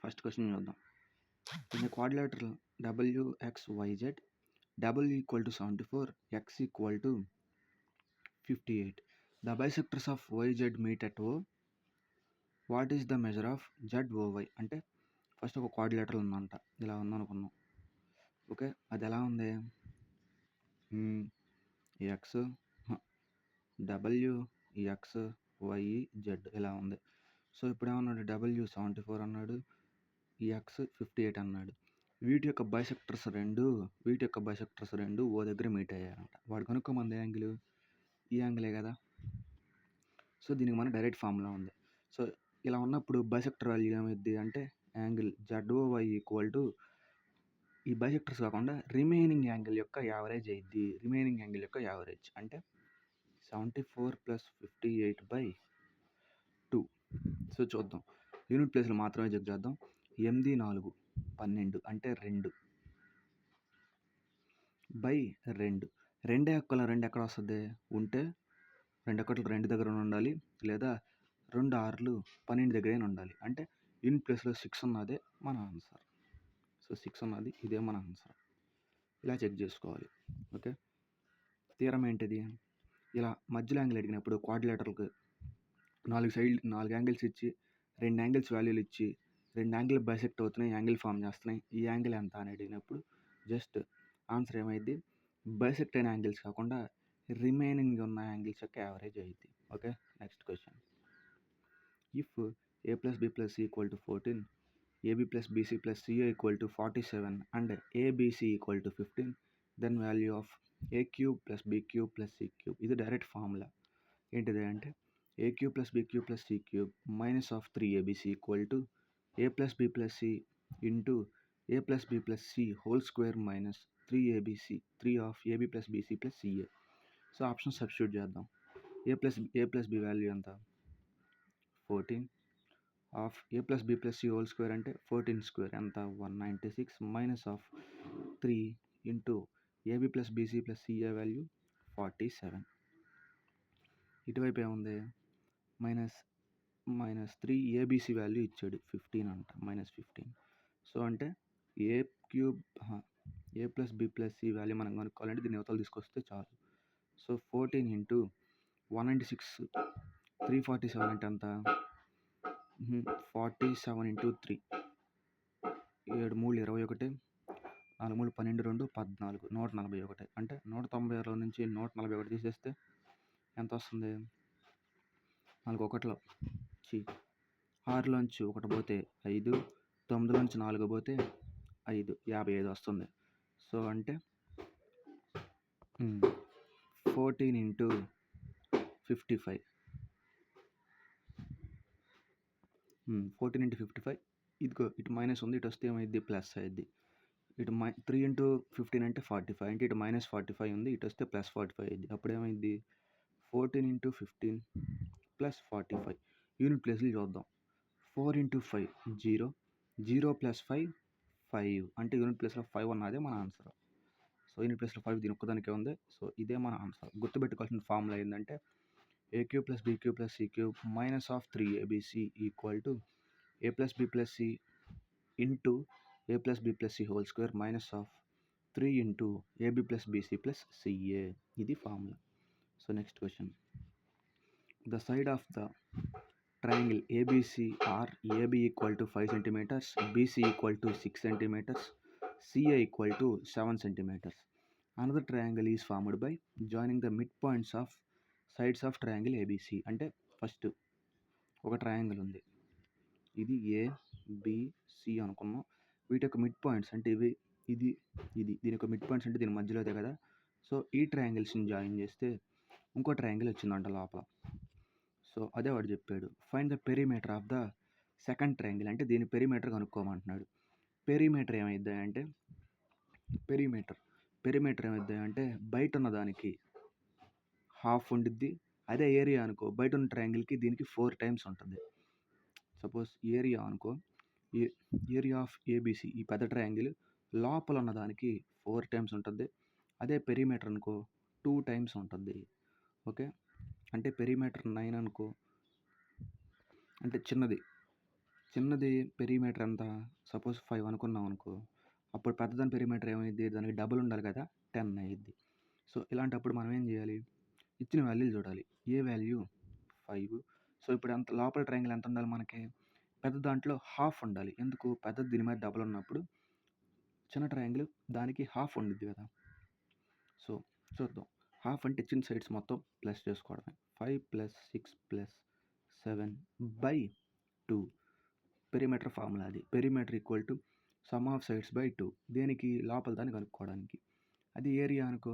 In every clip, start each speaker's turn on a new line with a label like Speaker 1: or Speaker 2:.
Speaker 1: First question చూద్దాం. In quadrilateral WXYZ, W equal to 74, X equal to 58. The bisectors of YZ meet at O. What is the measure of ZOY? అంటే first ఒక quadrilateral ఉందంట, ఇలా ఉందనుకున్నాం. Okay, అది ఎలా ఉంది? X WXYZ ఇలా ఉంది. సో ఇప్పుడు ఏమన్నాడు? W 74 అన్నాడు, X 58 అన్నాడు. వీటి యొక్క బైసెక్టర్స్ రెండు ఓ దగ్గర మీట్ అయ్యారంట. వాడు కనుక్కోమంది యాంగిల్ ఈ యాంగిలే కదా. సో దీనికి మన డైరెక్ట్ ఫార్ములా ఉంది. సో ఇలా ఉన్నప్పుడు బైసెక్టర్ వాల్యూ ఏమైంది అంటే యాంగిల్ ZOY ఈక్వల్ టు ఈ బైసెక్టర్స్ కాకుండా రిమైనింగ్ యాంగిల్ యొక్క యావరేజ్ అయింది. రిమైనింగ్ యాంగిల్ యొక్క యావరేజ్ అంటే 74 + 58/2. సో చూద్దాం, యూనిట్ ప్లేస్లో మాత్రమే చెక్ చేద్దాం. 8, 4, 12 అంటే 2/2. రెండే ఒక్కల 2 ఎక్కడ వస్తుంది? ఉంటే 2 ఒక్కట్లు 2 దగ్గర ఉండాలి, లేదా 2 6లు 12 దగ్గరైనా ఉండాలి. అంటే యూనిట్ ప్లేస్లో 6 ఉన్నదే మన ఆన్సర్. సో 6 ఉన్నది, ఇదే మన ఆన్సర్. ఇలా చెక్ చేసుకోవాలి. ఓకే, థీరం ఏంటిది? ఇలా మధ్యలో యాంగిల్ అడిగినప్పుడు క్వాడ్రిలేటరల్కి 4 యాంగిల్స్ ఇచ్చి 2 యాంగిల్స్ వాల్యూలు ఇచ్చి 2 యాంగిల్ బైసెక్ట్ అవుతున్నాయి, యాంగిల్ ఫామ్ చేస్తున్నాయి, ఈ యాంగిల్ ఎంత అని అడిగినప్పుడు జస్ట్ ఆన్సర్ ఏమైంది? బైసెక్ట్ అయిన యాంగిల్స్ కాకుండా రిమైనింగ్ ఉన్న యాంగిల్స్ యొక్క యావరేజ్ అయింది. Okay, next question. If A + B + C = 14, AB + BC + CA = 47 and ABC = 15, then value of A³ + B³ + C³. ఇది డైరెక్ట్ ఫార్ములా. ఏంటిది అంటే A³ + B³ + C³ minus of 3ABC = A + B + C into A + B + C whole square minus 3ABC 3 of AB + BC + CA. So option substitute చేద్దాం. A + B value ఎంత? 14 of A + B + C whole square అంటే 14² ఎంత? 196 minus of 3 into AB + BC + CA value 47. ఇటువైపు ఏముంది? -3 ABC value ఇచ్చాడు 15 అంట, -15. So అంటే A³ A + B + C value మనం కనుక్కోవాలంటే దీన్ని అవతల తీసుకొస్తే చాలు. సో 14 ఇంటూ 196 347 అంటే ఎంత? 47 ఇంటూ 3 7 3 21 4 3 12 14 141. అంటే 196లో నుంచి 141 తీసేస్తే ఎంత వస్తుంది? 4 1లో 6లోంచి 1 పోతే 5, 9లోంచి 4 పోతే 5, 55 వస్తుంది. సో అంటే 14 ఇంటూ 55 14 ఇంటూ 55. ఇదిగో ఇటు మైనస్ ఉంది, ఇటు వస్తే ఏమైంది? ప్లస్ అయింది. ఇటు 3 ఇంటూ 15 అంటే 45, అంటే ఇటు -45 ఉంది, ఇటు వస్తే +45 అయింది. అప్పుడు ఏమైంది? 14 ఇంటూ 15 + 45. యూనిట్ ప్లేస్లో చూద్దాం. 4 ఇంటూ 5 0, 0 + 5 5 అంటే యూనిట్ ప్లేస్లో 5 ఉన్నదే మన ఆన్సర్. సో యూనిట్ ప్లేస్లో 5 దీని ఒక్కదానికే ఉంది. సో ఇదే మన ఆన్సర్. గుర్తుపెట్టుకోవాల్సిన ఫార్ములా ఏంటంటే A³ + B³ + C³ minus of 3ABC = A + B + C into A + B + C whole square minus of 3 into AB + BC + CA. ఇది formula. So next question. The side of the triangle ABC are AB = 5 cm, BC = 6 cm, CA = 7 cm. Another triangle is formed by joining the midpoints of sides of triangle ABC. అంటే first ఒక triangle ఉంది, ఇది ABC అనుకున్నాం. వీటి యొక్క mid points అంటే ఇది దీని యొక్క మిడ్ పాయింట్స్ అంటే దీని మధ్యలోదే కదా. సో ఈ ట్రయాంగిల్స్ని జాయిన్ చేస్తే ఇంకో ట్రయాంగిల్ వచ్చిందంట లోపల. సో అదే వాడు చెప్పాడు. Find the perimeter of the second triangle. అంటే దీని పెరిమీటర్ కనుక్కోమంటున్నాడు. పెరిమీటర్ ఏమైద్ది అంటే బయట ఉన్న దానికి హాఫ్ ఉండిద్ది. అదే ఏరియా అనుకో, బయట ఉన్న ట్రయాంగిల్కి దీనికి 4 టైమ్స్ ఉంటుంది. సపోజ్ ఏరియా అనుకో, ఏరియా ఆఫ్ ABC ఈ పెద్ద ట్రయాంగిల్ లోపల ఉన్న దానికి 4 టైమ్స్ ఉంటుంది. అదే పెరిమీటర్ అనుకో 2 టైమ్స్ ఉంటుంది. ఓకే, అంటే పెరిమీటర్ 9 అనుకో, అంటే చిన్నది చిన్నది పెరిమీటర్ ఎంత? సపోజ్ 5 అనుకున్నాం అనుకో. అప్పుడు పెద్దదాని పెరిమీటర్ ఏమైద్ది? దానికి డబుల్ ఉండాలి కదా! 10 అయ్యిద్ది. సో, ఇలాంటప్పుడు మనం ఏం చేయాలి? ఇచ్చిన వాల్యూలు చూడాలి. ఏ వాల్యూ? 5. సో, ఇప్పుడు ఎంత లోపల ట్రయాంగిల్ ఎంత ఉండాలి మనకి? పెద్ద దాంట్లో హాఫ్ ఉండాలి. ఎందుకు? పెద్దది దీని మీద డబుల్ ఉన్నప్పుడు చిన్న ట్రయాంగిల్ దానికి హాఫ్ ఉండిద్ది కదా! సో, చూద్దాం. హాఫ్ అంటే ఇచ్చిన సైడ్స్ మొత్తం ప్లస్ చేసుకోవడమే. 5 + 6 + 7/2 పెరిమీటర్ ఫార్ములా అది. Perimeter equal to some of sides by 2. దేనికి? లోపల దాన్ని కనుక్కోవడానికి. అది ఏరియా అనుకో,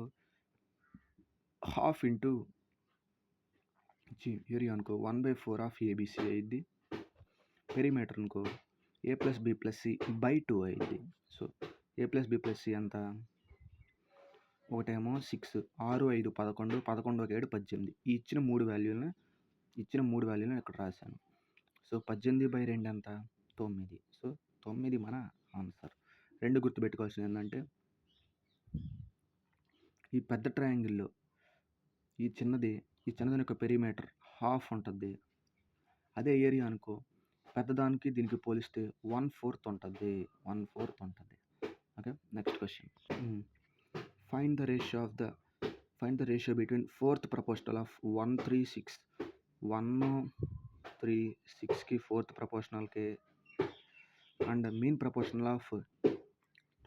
Speaker 1: హాఫ్ ఇంటూ ఏరియా అనుకో 1/4 ఆఫ్ ఏబీసీ అయ్యిద్ది. పెరిమీటర్ అనుకో a + b + c బై 2 అయ్యిద్ది. సో, a + b + c ఎంత? ఒకటేమో 6, 6, 5, 11, 11, 7, 18. ఈ ఇచ్చిన మూడు వాల్యూలను ఇక్కడ రాశాను. సో, 18/2 ఎంత? 9. సో, 9 మన ఆన్సర్. 2 గుర్తుపెట్టుకోవాల్సింది ఏంటంటే, ఈ పెద్ద ట్రయాంగిల్లో ఈ చిన్నదాని యొక్క పెరిమీటర్ హాఫ్ ఉంటుంది. అదే ఏరియా అనుకో, పెద్దదానికి దీనికి పోలిస్తే 1/4 ఉంటుంది. 1/4 ఉంటుంది. Okay, next question. Find the ratio between fourth proportional of 136. 136కి ఫోర్త్ ప్రపోర్షనల్కి అండ్ మీన్ ప్రపోర్షనల్ ఆఫ్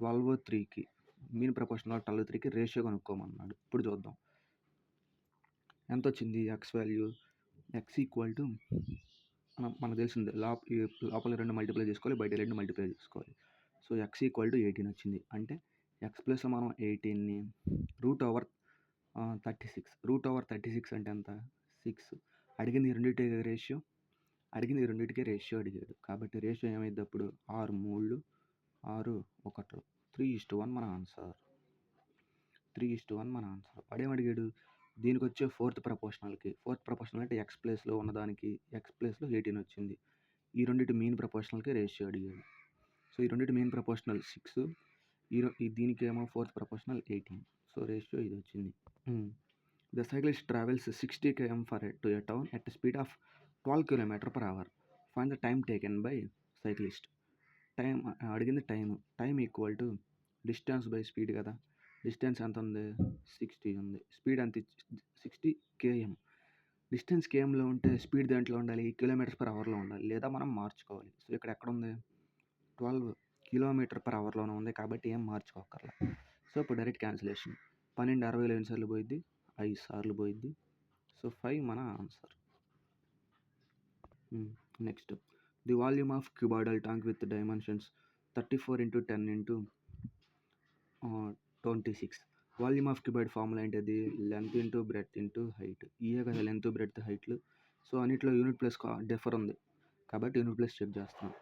Speaker 1: 12/3కి రేషియో కనుక్కోమన్నాడు. ఇప్పుడు చూద్దాం. ఎంత వచ్చింది x value? X equal to మనకు తెలిసింది, లోపల 2 మల్టిప్లై చేసుకోవాలి, బయట 2 మల్టిప్లై చేసుకోవాలి. సో, ఎక్స్ ఈక్వల్ టు 18 వచ్చింది. అంటే ఎక్స్ ప్లస్లో మనం 18ని √36. √36 అంటే ఎంత? 6. అడిగింది ఈ రెండింటికి రేషియో అడిగాడు. కాబట్టి రేషియో ఏమైంది అప్పుడు? 6 3 6 1 3:1 మన ఆన్సర్. 3:1 మన ఆన్సర్. వాడేం అడిగాడు? దీనికి వచ్చే ఫోర్త్ ప్రపోర్షనల్ అంటే ఎక్స్ ప్లేస్లో ఉన్నదానికి ఎక్స్ ప్లేస్లో 18 వచ్చింది. ఈ రెండింటి మీన్ ప్రపోర్షనల్కి రేషియో అడిగాడు. సో, ఈ రెండింటి మీన్ ప్రపోర్షనల్ 6, దీనికి ఏమో ఫోర్త్ ప్రపోర్షనల్ 18. సో, రేషియో ఇది వచ్చింది. The cyclist travels 60 km to a town at speed of 12 km/h. Find the time taken by cyclist. Time అడిగింది. Time equal to distance by speed కదా. Distance ఎంత ఉంది? 60 ఉంది. Speed ఎంత? 60 km. డిస్టెన్స్ కేఎంలో ఉంటే speed దేంట్లో ఉండాలి? km/hలో ఉండాలి, లేదా మనం మార్చుకోవాలి. సో, ఇక్కడ ఎక్కడ ఉంది? 12 km/hలోనే ఉంది కాబట్టి ఏం మార్చుకోకర్లా. సో, ఇప్పుడు డైరెక్ట్ క్యాన్సిలేషన్. 12 60లో ఎన్నిసార్లు పోయిద్ది? 5 సార్లు పోయిద్ది. సో, 5 మన answer. Next, the volume of cuboidal tank with dimensions 34 × 10 × 26. Volume of cuboid formula ఏంటిది? Length into breadth into height. ఇయే కదా లెంత్, బ్రెడ్త్, హైట్లు. సో, అన్నిట్లో యూనిట్ ప్లేస్ డిఫర్ ఉంది కాబట్టి యూనిట్ ప్లేస్ చెక్ చేస్తున్నాం.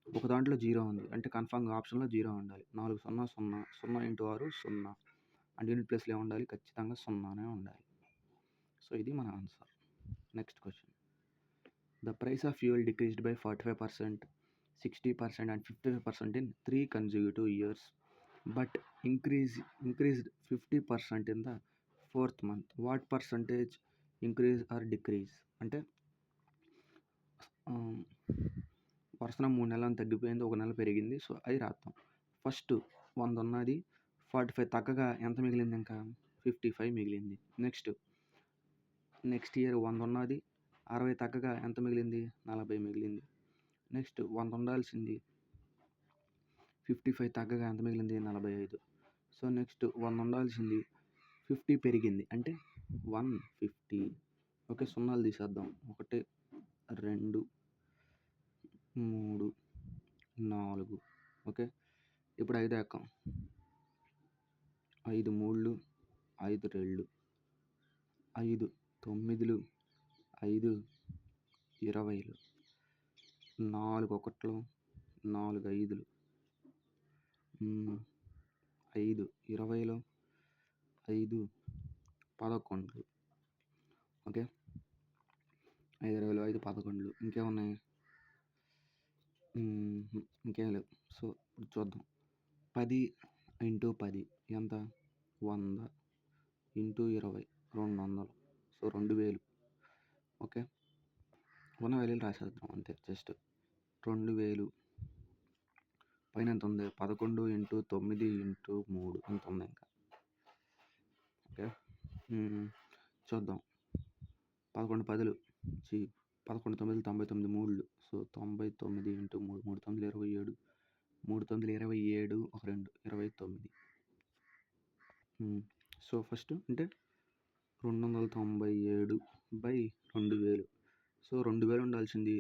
Speaker 1: ఒక దాంట్లో 0 ఉంది అంటే కన్ఫామ్గా ఆప్షన్లో 0 ఉండాలి. 4 0 0 0 × 6 0 అండ్ యూనిట్ ప్లేస్లో ఏముండాలి? ఖచ్చితంగా 0నే ఉండాలి. సో, ఇది మన answer. Next question. The price of fuel decreased by 45%, 60% and 55% in 3 consecutive years, but increased 50% in the 4th month. What percentage increase or decrease? అంటే వరుసన 3 నెలలు తగ్గిపోయింది, 1 నెల పెరిగింది. సో, అవి రాద్దాం. ఫస్ట్ 100 ఉన్నది, 45 తగ్గగా ఎంత మిగిలింది? ఇంకా 55 మిగిలింది. నెక్స్ట్ ఇయర్ 100 ఉన్నది, 60 తగ్గగా ఎంత మిగిలింది? 40 మిగిలింది. నెక్స్ట్ 100 ఉండాల్సింది, 55 తగ్గగా ఎంత మిగిలింది? 45. సో, నెక్స్ట్ 100 ఉండాల్సింది, 50 పెరిగింది అంటే 150. ఓకే, సున్నాలు తీసేద్దాం. 1 2 3 4. ఓకే, ఇప్పుడు 5 ఎక్కాం. 5 3 5 2 5 9 5 20 4 1 4 5 5 20 5 11. ఓకే, 5 20 5 11. ఇంకేమున్నాయి? ఇంకేం లేవు. సో, ఇప్పుడు చూద్దాం. 10 × 10 ఎంత? 100 × 20 200. సో, 2000. ఓకే, ఉన్న వాల్యూలు రాసేద్దాం అంతే. జస్ట్ 2000 పైన ఎంత ఉంది 11 ఇంటూ 9 ఇంటూ 3 ఇంత ఉంది ఇంకా. ఓకే, చూద్దాం. 11 10లు 11 9 99 3లు. సో 99 ఇంటూ 3 3 9 27 3 9 27 ఒక 2 29. సో ఫస్ట్ అంటే 297/2000. సో 2000 ఉండాల్సింది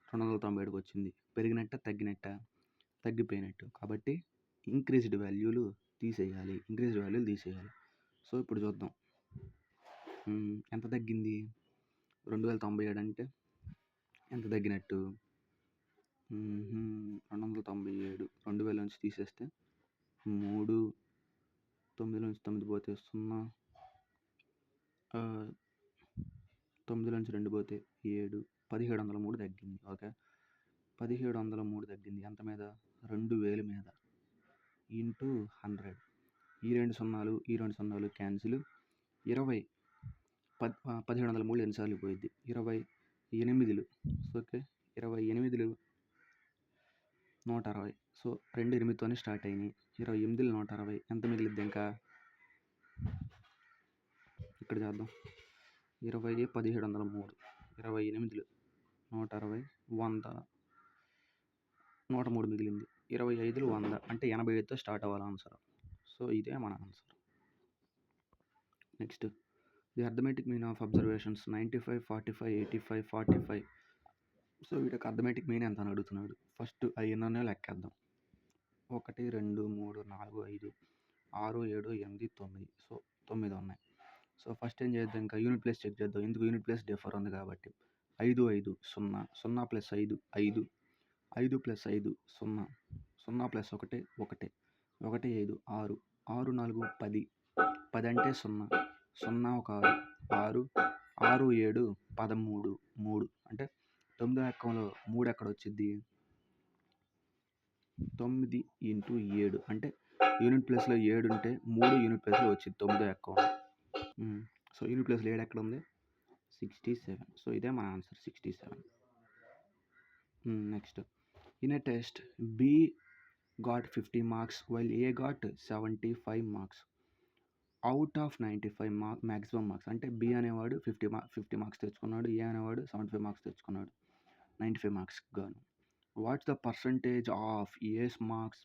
Speaker 1: 297కి వచ్చింది. పెరిగినట్ట తగ్గినట్ట? తగ్గిపోయినట్టు. కాబట్టి ఇంక్రీజ్డ్ వాల్యూలు తీసేయాలి. సో ఇప్పుడు చూద్దాం ఎంత తగ్గింది. 2097 అంటే ఎంత తగ్గినట్టు? 297 2000 నుంచి తీసేస్తే 3 9 నుంచి 9 పోతే 0 9 నుంచి 2 పోతే 7 1703 తగ్గింది. ఓకే, 1703 తగ్గింది. ఎంత మీద? 2000 మీద ఇంటూ 100. ఈ 2 సున్నాలు క్యాన్సిల్. 20 1703 ఎన్నిసార్లు పోయింది? 28లు. ఓకే, 28లు 160. సో 2 8తోనే స్టార్ట్ అయినాయి. 28లు 160 ఎంత మిగిలిద్ది ఇంకా? ఇక్కడ చేద్దాం. 20 1703 28లు 160 100 103 మిగిలింది. 25లు 100 అంటే 85తో స్టార్ట్ అవ్వాలి ఆన్సర్. సో ఇదే మన answer. Next, the arithmetic mean of observations 95 45 85 45. So వీటికి అర్థమెటిక్ మీన్ ఎంత అని అడుగుతున్నాడు. ఫస్ట్ అవి ఎన్నో లెక్కేద్దాం. 1 2 3 4 5 6 7 8 9. సో 9 ఉన్నాయి. సో ఫస్ట్ ఏం చేద్దాం, ఇంకా యూనిట్ ప్లేస్ చెక్ చేద్దాం. ఎందుకు? యూనిట్ ప్లేస్ డిఫర్ ఉంది కాబట్టి. 5 5 0 0 ప్లస్ 5 5 5 ప్లస్ 5 0 0 ప్లస్ 1 1 1 5 6 6 4 10 10 అంటే 0 0 ఒక 6 6 7 13 3 అంటే 9వ ఎక్కంలో 3 ఎక్కడ వచ్చింది? 9 ఇంటూ 7 అంటే యూనిట్ ప్లేస్లో 7 ఉంటే 3 యూనిట్ ప్లేస్లో వచ్చింది 9వ ఎక్కంలో. సో యూనిట్ ప్లేస్లో 7 ఎక్కడ ఉంది? 67. సో ఇదే మన answer 67. Next, in a test B got 50 marks while A got 75 marks. Out of 95 maximum marks అంటే B అనేవాడు 50 మార్క్స్ తెచ్చుకున్నాడు, ఏ అనేవాడు 75 మార్క్స్ తెచ్చుకున్నాడు 95 మార్క్స్కి గాను. What's the percentage of A's marks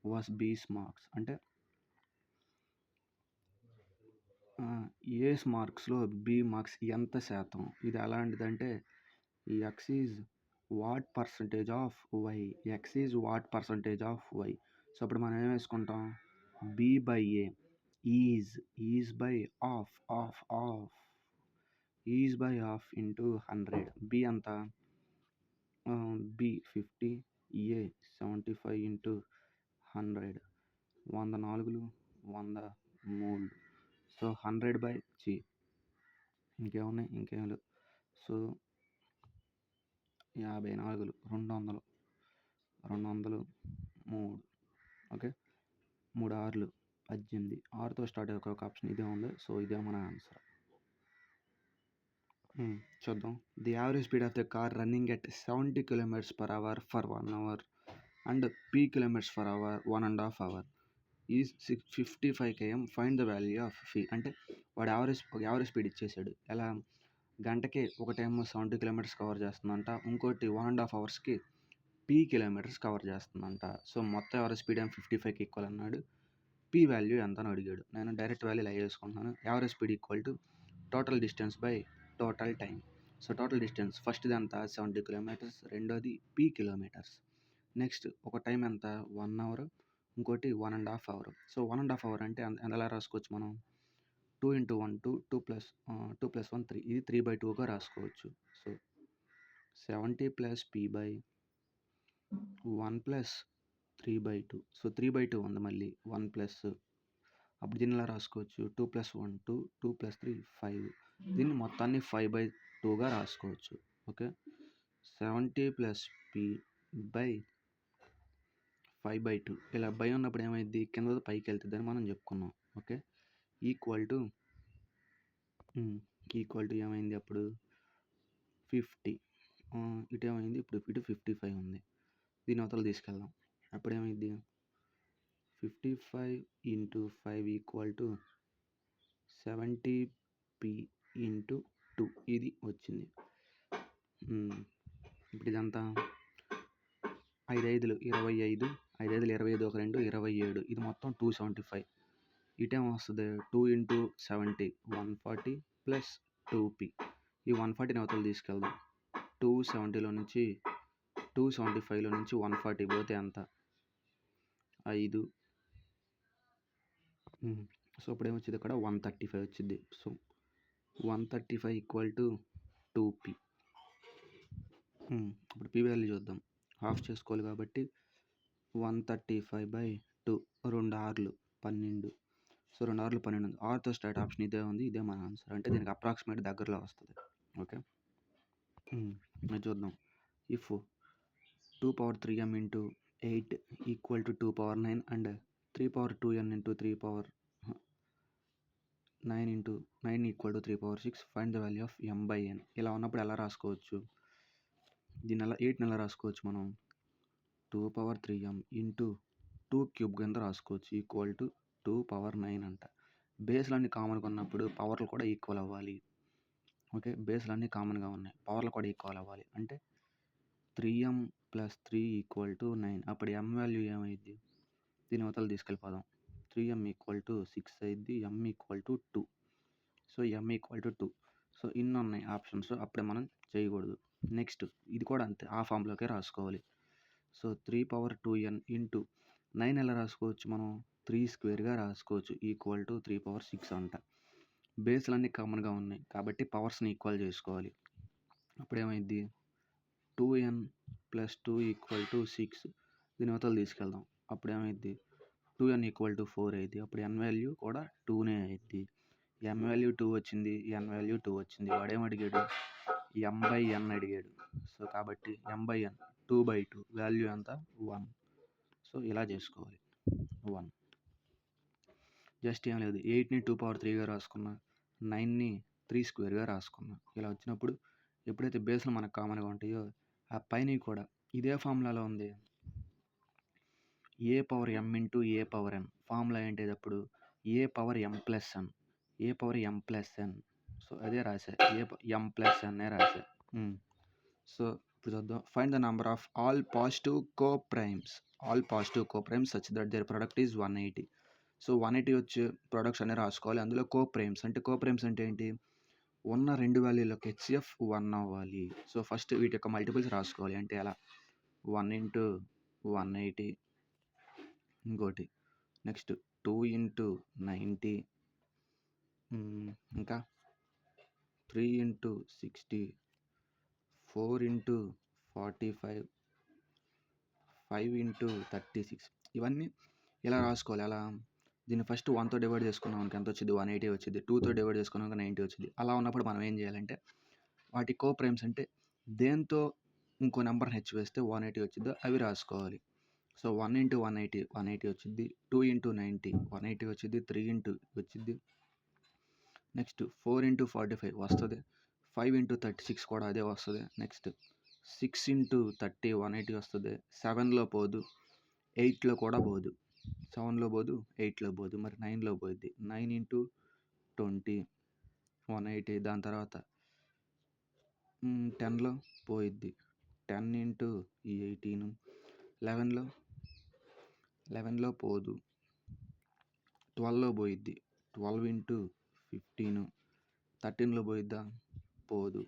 Speaker 1: was B's marks అంటే ఏస్ మార్క్స్లో బి మార్క్స్ ఎంత శాతం? ఇది ఎలాంటిదంటే X is what percentage of Y, X is what percentage of Y. So అప్పుడు మనం ఏం వేసుకుంటాం? B by A is by of is by of into 100. B అంత? B 50, A 75 into 100 104 103. So 100/G ఇంకేమున్నాయి? ఇంకేం లేవు. సో 54 200 203. ఓకే, 3 6లు 18. 6తో స్టార్ట్ అయ్యే ఒక ఆప్షన్ ఇదే ఉంది. సో ఇదే మన ఆన్సర్. చూద్దాం. The average speed of the car running at 70 km/h for 1 hour and p km/h 1.5 hour is 55 km. Find the value of fee. అంటే వాడు యావరేజ్ స్పీడ్ ఇచ్చేసాడు. ఎలా? గంటకి ఒకటేమో 70 కిలోమీటర్స్ కవర్ చేస్తుందంట, ఇంకోటి 1.5 అవర్స్కి p కిలోమీటర్స్ కవర్ చేస్తుందంట. సో మొత్తం యావరేజ్ స్పీడ్ ఏమో 55కి ఈక్వల్ అన్నాడు. p వాల్యూ ఎంత అని అడిగాడు. నేను డైరెక్ట్ వాల్యూ లై చేసుకుంటున్నాను. Average speed equal to total distance by total time. So total distance ఫస్ట్ది ఎంత? 70 కిలోమీటర్స్, రెండోది p కిలోమీటర్స్. నెక్స్ట్ ఒక టైం ఎంత? 1 అవర్, ఇంకోటి 1.5 అవర్. సో 1.5 అవర్ అంటే ఎలా రాసుకోవచ్చు మనం? 2 × 1 2 ప్లస్ 1 3. ఇది 3/2గా రాసుకోవచ్చు. So 70 + p/1 + 3/2. సో 3/2 ఉంది, మళ్ళీ 1 ప్లస్. అప్పుడు దీన్ని ఎలా రాసుకోవచ్చు? 2 + 1 2 2 + 3 5. దీన్ని మొత్తాన్ని 5/2గా రాసుకోవచ్చు. Okay, 70 + p/5/2. ఇలా బై ఉన్నప్పుడు ఏమైంది? కింద పైకి వెళ్తుంది అని మనం చెప్పుకున్నాం. ఓకే, ఈక్వల్ టు ఏమైంది అప్పుడు? 50. ఇటు ఏమైంది? ఇప్పుడు ఇటు 55 ఉంది. దీని అవతల తీసుకెళ్దాం. అప్పుడేమైద్ది 55 × 5 = 70p × 2 ఇది వచ్చింది. ఇప్పుడు ఇదంతా 5 5లు 25, 5 5లు 25, ఒక 2 27, ఇది మొత్తం 275. ఇటేమో వస్తుంది 2 × 70 140 ప్లస్ 2p. ఈ 140ని అవతల తీసుకెళ్దాం. 270లో నుంచి 275లో నుంచి 140 పోతే ఎంత 5. సో ఇప్పుడు ఏమొచ్చింది ఇక్కడ 135 వచ్చింది. So 135 = 2p. ఇప్పుడు p వాల్యూ చూద్దాం. హాఫ్ చేసుకోవాలి కాబట్టి 135/2 2 6లు 12. సో 2 6లు 12. 6తో స్టార్ట్ ఆప్షన్ ఇదే ఉంది. ఇదే మన ఆన్సర్. అంటే దీనికి అప్రాక్సిమేట్ దగ్గరలో వస్తుంది. ఓకే, అది చూద్దాం. If 2^3m × 8 = 2^9 and 3^2n × 3^9 × 9 = 3^6 find the value of m/n. ఇలా ఉన్నప్పుడు ఎలా రాసుకోవచ్చు? దీన్ని 8ని ఎలా రాసుకోవచ్చు మనం? 2^3m × 2³ కింద రాసుకోవచ్చు. = 2^9 అంట. బేస్లన్నీ కామన్గా ఉన్నప్పుడు పవర్లు కూడా ఈక్వల్ అవ్వాలి. ఓకే, బేస్లన్నీ కామన్గా ఉన్నాయి, పవర్లు కూడా ఈక్వల్ అవ్వాలి. అంటే 3m + 3 = 9. అప్పుడు m వాల్యూ ఏమైద్ది? దీని అవతల తీసుకెళ్ళిపోదాం. 3m = 6 అయింది, m = 2. So m = 2. సో ఇన్ని ఉన్నాయి ఆప్షన్స్. అప్పుడే మనం చేయకూడదు. నెక్స్ట్ ఇది కూడా అంతే, ఆ ఫామ్లోకే రాసుకోవాలి. సో 3^2n × 9 ఎలా రాసుకోవచ్చు మనం? 3² రాసుకోవచ్చు. = 3^6 అంట. బేస్లన్నీ కామన్గా ఉన్నాయి కాబట్టి పవర్స్ని ఈక్వల్ చేసుకోవాలి. అప్పుడేమైద్ది 2n + 2 = 6. దీని అవతల తీసుకెళ్దాం. అప్పుడేమైద్ది 2n = 4 అయింది. అప్పుడు n వాల్యూ కూడా 2నే అయింది. m వాల్యూ 2 వచ్చింది, n వాల్యూ 2 వచ్చింది. వాడేమడిగాడు? m/n అడిగాడు. సో కాబట్టి m/n 2/2 వాల్యూ ఎంత? 1. సో ఇలా చేసుకోవాలి. 1 జస్ట్ ఏం లేదు, 8ని 2^3గా రాసుకున్నా, 9ని 3² రాసుకున్నా. ఇలా వచ్చినప్పుడు ఎప్పుడైతే బేస్లు మనకు కామన్గా ఉంటాయో ఆ పైన కూడా ఇదే ఫార్ములాలో ఉంది. a power m × a power n. Formula ఏంటేటప్పుడు a^m+n. a^m+n. సో అదే రాసా, m+n రాసా. సో ఇప్పుడు చూద్దాం. Find the number of all positive coprimes such that their product is 180. So 180 వచ్చే ప్రొడక్ట్స్ అనే రాసుకోవాలి. అందులో కోప్రైమ్స్ అంటే ఏంటి? ఉన్న 2 వాల్యూలకు HCF 1 అవ్వాలి. సో ఫస్ట్ వీటి యొక్క మల్టిపుల్స్ రాసుకోవాలి. అంటే ఎలా? 1 × 180, ఇంకోటి నెక్స్ట్ 2 × 90, ఇంకా 3 × 60, 4 × 45, 5 × 36. ఇవన్నీ ఇలా రాసుకోవాలి. అలా దీన్ని ఫస్ట్ 1తో డివైడ్ చేసుకున్నాం మనకి ఎంత వచ్చింది? 180 వచ్చింది. 2తో డివైడ్ చేసుకున్నాక 90 వచ్చింది. అలా ఉన్నప్పుడు మనం ఏం చేయాలంటే వాటి కోప్రైమ్స్ అంటే దేంతో ఇంకో నెంబర్ని హెచ్ వేస్తే 180 వచ్చిందో అవి రాసుకోవాలి. సో 1 × 180 180 వచ్చింది. 2 × 90 180 వచ్చింది. 3 × వచ్చింది. నెక్స్ట్ 4 × 45 వస్తుంది. 5 × 36 కూడా అదే వస్తుంది. నెక్స్ట్ 6 × 30 180 వస్తుంది. 7లో పోదు, 8లో కూడా పోదు. 7లో పోదు, 8లో పోదు. మరి 9లో పోయిద్ది. 9 × 20 180. దాని తర్వాత 10లో పోయిద్ది. 10 × 18 11లో పోదు. 12లో పోయిద్ది. 12 × 15 13లో పోయిద్దా? పోదు.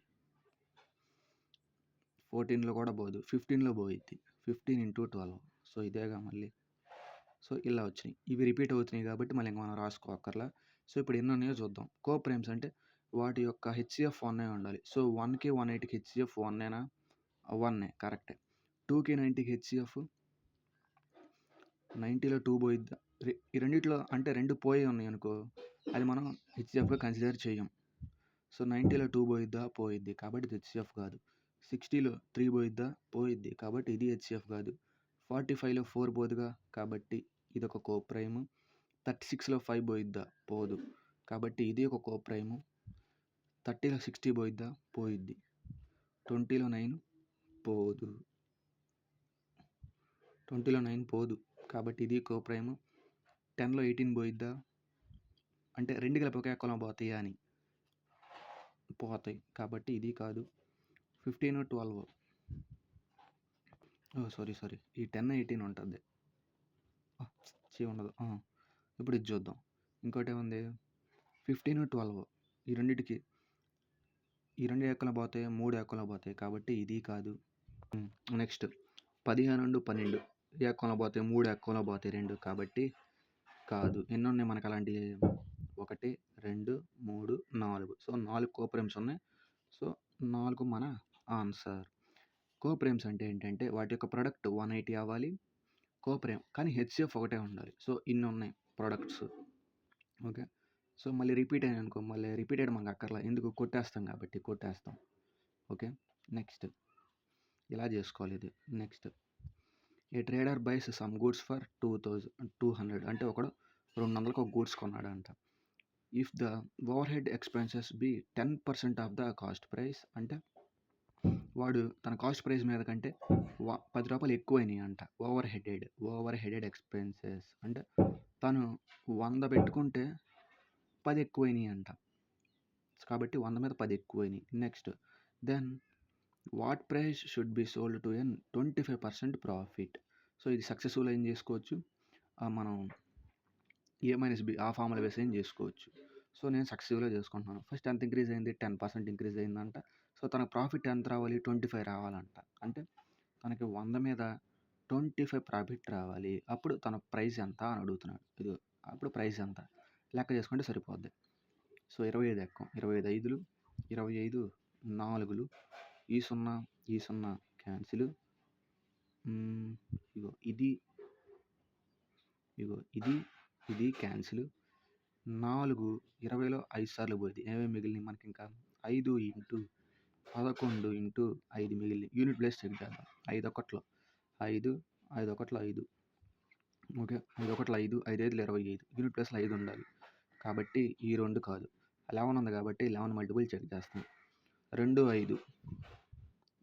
Speaker 1: 14లో కూడా పోదు. 15లో పోయిద్ది. 15 × 12. సో ఇదేగా మళ్ళీ. సో ఇలా వచ్చినాయి. ఇవి రిపీట్ అవుతున్నాయి కాబట్టి మళ్ళీ ఇంకా మనం రాసుకోక్కర్లా. సో ఇప్పుడు ఎన్ని ఉన్నాయో చూద్దాం. కోప్రైమ్స్ అంటే వాటి యొక్క HCF 1 ఉండాలి. సో 1కి 180కి HCF 1ఏనా? 1ఏ, కరెక్టే. 2కి 90కి HCF 90లో 2 పోయిద్దా? ఈ రెండిట్లో అంటే 2 పోయి ఉన్నాయి అనుకో, అది మనం HCFగా కన్సిడర్ చేయం. సో 90లో 2 పోయిద్దా? పోయిద్ది, కాబట్టి ఇది HCF కాదు. 60లో 3 పోయిద్దా? పోయిద్ది, కాబట్టి ఇది HCF కాదు. 45లో 4 పోదుగా, కాబట్టి ఇది ఒక కోప్రైమ్. 36లో 5 పోయిద్దా? పోదు, కాబట్టి ఇది ఒక కోప్రైమ్. 30లో 60 పోయిద్దా? పోయిద్ది. 20లో 9 పోదు. 20లో 9 పోదు. కాబట్టి ఇది కోప్రైమ్. 10లో 18 పోయిద్దా? అంటే 2 కలిపి ఒకే ఎక్కలో పోతాయా అని. పోతాయి. కాబట్టి ఇది కాదు. 15, 12. సారీ. ఈ 10, 18 ఉంటుంది. ఉండదు. ఇప్పుడు ఇది చూద్దాం. ఇంకోటి ఏముంది? 15, 12. ఈ రెండిటికి ఈ 2 ఎక్కలో పోతాయి, 3 ఎక్కలో పోతాయి. కాబట్టి ఇది కాదు. నెక్స్ట్ 15, 12 ఏ ఎక్కలో పోతాయి, 3 ఎక్కలో పోతాయి 2. కాబట్టి కాదు. ఎన్ని ఉన్నాయి మనకు అలాంటివి? 1, 2, 3, 4. సో 4 కోప్రైమ్స్ ఉన్నాయి. సో 4 మన ఆన్సర్. కోప్రైమ్స్ అంటే ఏంటంటే వాటి యొక్క ప్రొడక్ట్ 180 అవ్వాలి. కోప్రైమ్ కానీ హెచ్సిఎఫ్ ఒకటే ఉండాలి. సో ఇన్ని ఉన్నాయి ప్రొడక్ట్స్. ఓకే. సో మళ్ళీ రిపీట్ అయ్యాయి అనుకో, మళ్ళీ రిపీటెడ్ మనకు అక్కర్లా. ఎందుకు? కొట్టేస్తాం కాబట్టి కొట్టేస్తాం. ఓకే. నెక్స్ట్ ఇలా చేసుకోవాలి ఇది. Next a trader buys some goods for 200 అంటే ఒకడు 200కి ఒక గూడ్స్ కొన్నాడంట. If the over head expenses be 10% of the cost price అంటే వాడు తన కాస్ట్ ప్రైస్ మీద కంటే 10 రూపాయలు ఎక్కువైనాయి అంట. ఓవర్ హెడెడ్ ఎక్స్పెన్సెస్ అంటే తను 100 పెట్టుకుంటే 10 ఎక్కువైనాయి అంట. కాబట్టి 100 మీద 10 ఎక్కువైనాయి. Next then what price should be sold to earn 25% profit. So ఇది సక్సెస్ఫుల్ ఏం చేసుకోవచ్చు, మనం A-B ఆ ఫార్ములా వేసి ఏం చేసుకోవచ్చు. సో నేను సక్సెస్ఫుల్గా చేసుకుంటున్నాను. ఫస్ట్ ఎంత ఇంక్రీజ్ అయింది? 10% ఇంక్రీజ్ అయిందంట. సో తనకు ప్రాఫిట్ ఎంత రావాలి? 25 రావాలంట. అంటే తనకి 100 మీద 25 ప్రాఫిట్ రావాలి. అప్పుడు తన ప్రైస్ ఎంత అని అడుగుతున్నాడు. ఇది అప్పుడు ప్రైస్ ఎంత లెక్క చేసుకుంటే సరిపోద్ది. సో 25 ఎక్కం, 25 5లు, 25 4లు, ఈ 0 క్యాన్సిల్. ఇది క్యాన్సిల్. 4 20లో 5 సార్లు పోయింది. ఏమేమి మిగిలినాయి మనకి? ఇంకా 5 × 11 × 5 మిగిలింది. యూనిట్ ప్లేస్ చెక్ చేద్దాం. 5 ఒకట్లో 5, 5 ఒకట్లో 5. ఓకే. 5 ఒకట్లో 5, 5 5లు 25. యూనిట్ ప్లేస్లో 5 ఉండాలి. కాబట్టి ఈ 2 కాదు. 11 ఉంది కాబట్టి 11 మల్టిపుల్ చెక్ చేస్తాం. 2, 5,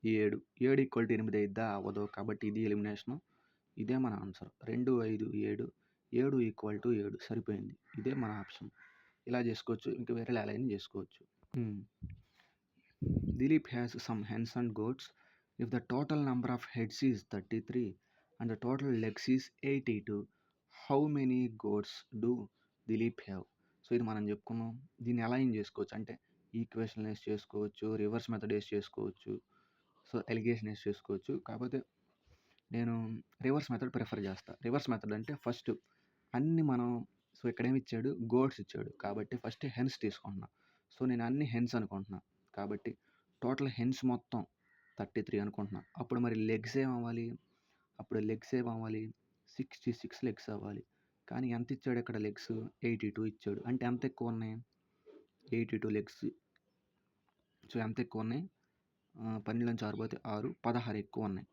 Speaker 1: 7. 7 = 8 అయిద్దా? అవ్వదు. కాబట్టి ఇది ఎలిమినేషను. ఇదే మన ఆన్సర్. 2, 5, 7. 7 = 7 సరిపోయింది. ఇదే మన ఆప్షన్. ఇలా చేసుకోవచ్చు. ఇంకా వేరే ఎలా అయినా చేసుకోవచ్చు. Dilip has some hence and goats. If the total number of heads is 33 and the total legs is 82, how many goats do Dilip have? So ఇది మనం చెప్పుకున్నాం. దీన్ని ఎలా ఏం చేసుకోవచ్చు అంటే ఈక్వేషన్ వేసి చేసుకోవచ్చు, రివర్స్ మెథడ్ వేసి చేసుకోవచ్చు, సో ఎలిగేషన్ వేసి చేసుకోవచ్చు. కాకపోతే నేను రివర్స్ మెథడ్ ప్రిఫర్ చేస్తాను. రివర్స్ మెథడ్ అంటే ఫస్ట్ అన్ని మనం, సో ఇక్కడ ఏమి ఇచ్చాడు? గోడ్స్ ఇచ్చాడు. కాబట్టి ఫస్ట్ హెన్స్ తీసుకుంటున్నా. సో నేను అన్ని హెన్స్ అనుకుంటున్నా. కాబట్టి టోటల్ హెన్స్ మొత్తం 33 అనుకుంటున్నా. అప్పుడు మరి లెగ్స్ ఏమవ్వాలి? 66 లెగ్స్ అవ్వాలి. కానీ ఎంత ఇచ్చాడు ఇక్కడ? లెగ్స్ 82 ఇచ్చాడు. అంటే ఎంత ఎక్కువ ఉన్నాయి? 82 లెగ్స్. సో ఎంత ఎక్కువ ఉన్నాయి? 12 నుంచి 6 పోతే 6, 16 ఎక్కువ ఉన్నాయి.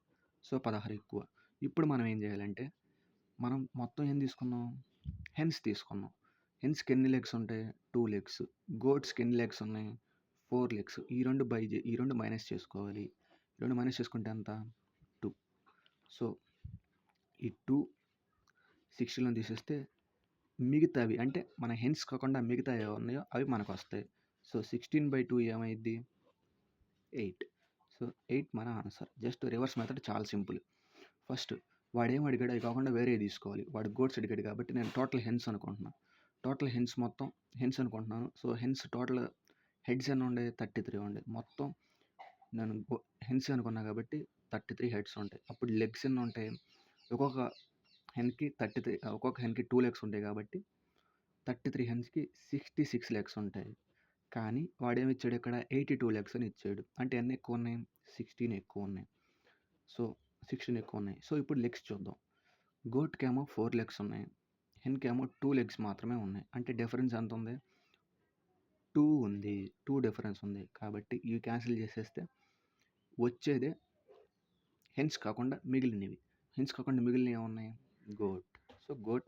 Speaker 1: సో 16 ఎక్కువ. ఇప్పుడు మనం ఏం చేయాలంటే మనం మొత్తం ఏం తీసుకున్నాం? హెన్స్ తీసుకున్నాం. హెన్స్కి ఎన్ని లెగ్స్ ఉంటాయి? 2 లెగ్స్. గోట్స్కి ఎన్ని లెగ్స్ ఉన్నాయి? 4 లెగ్స్. ఈ రెండు మైనస్ చేసుకోవాలి. ఈ 2 మైనస్ చేసుకుంటే ఎంత? 2. సో ఈ 2 60లో తీసేస్తే మిగతావి అంటే మన హెన్స్ కాకుండా మిగతా ఏవి ఉన్నాయో అవి మనకు వస్తాయి. సో 16/2 ఏమైద్ది? 8. సో 8 మన ఆన్సర్. జస్ట్ రివర్స్ మెథడ్ చాలా సింపుల్. ఫస్ట్ వాడేం అడిగాడు అవి కాకుండా వేరే తీసుకోవాలి. వాడు గోట్స్ అడిగాడు కాబట్టి నేను టోటల్ హెన్స్ అనుకుంటున్నాను. టోటల్ హెన్స్ మొత్తం హెన్స్ అనుకుంటున్నాను. సో హెన్స్ టోటల్ హెడ్స్ ఎన్ని ఉండే? 33 ఉండే. మొత్తం నేను హెన్స్ అనుకున్నా కాబట్టి 33 హెడ్స్ ఉంటాయి. అప్పుడు లెగ్స్ ఎన్ని ఉంటాయి? ఒక్కొక్క హెన్కి 33, ఒక్కొక్క హెన్కి 2 లెగ్స్ ఉంటాయి కాబట్టి 33 హెన్స్కి 66 లెగ్స్ ఉంటాయి. కానీ వాడేమి ఇచ్చాడు ఇక్కడ? 82 లెగ్స్ అని ఇచ్చాడు. అంటే ఎన్ని ఎక్కువ ఉన్నాయి? 16 ఎక్కువ ఉన్నాయి. సో 16 ఎక్కువ ఉన్నాయి. సో ఇప్పుడు లెగ్స్ చూద్దాం. గోట్కేమో 4 లెగ్స్ ఉన్నాయి. హెన్కేమో 2 లెగ్స్ మాత్రమే ఉన్నాయి. అంటే డిఫరెన్స్ ఎంత ఉంది? 2 ఉంది. 2 డిఫరెన్స్ ఉంది. కాబట్టి ఇవి క్యాన్సిల్ చేసేస్తే వచ్చేదే హెన్స్ కాకుండా మిగిలినవి. హెన్స్ కాకుండా మిగిలినవి ఏమున్నాయి? గోట్. సో గోట్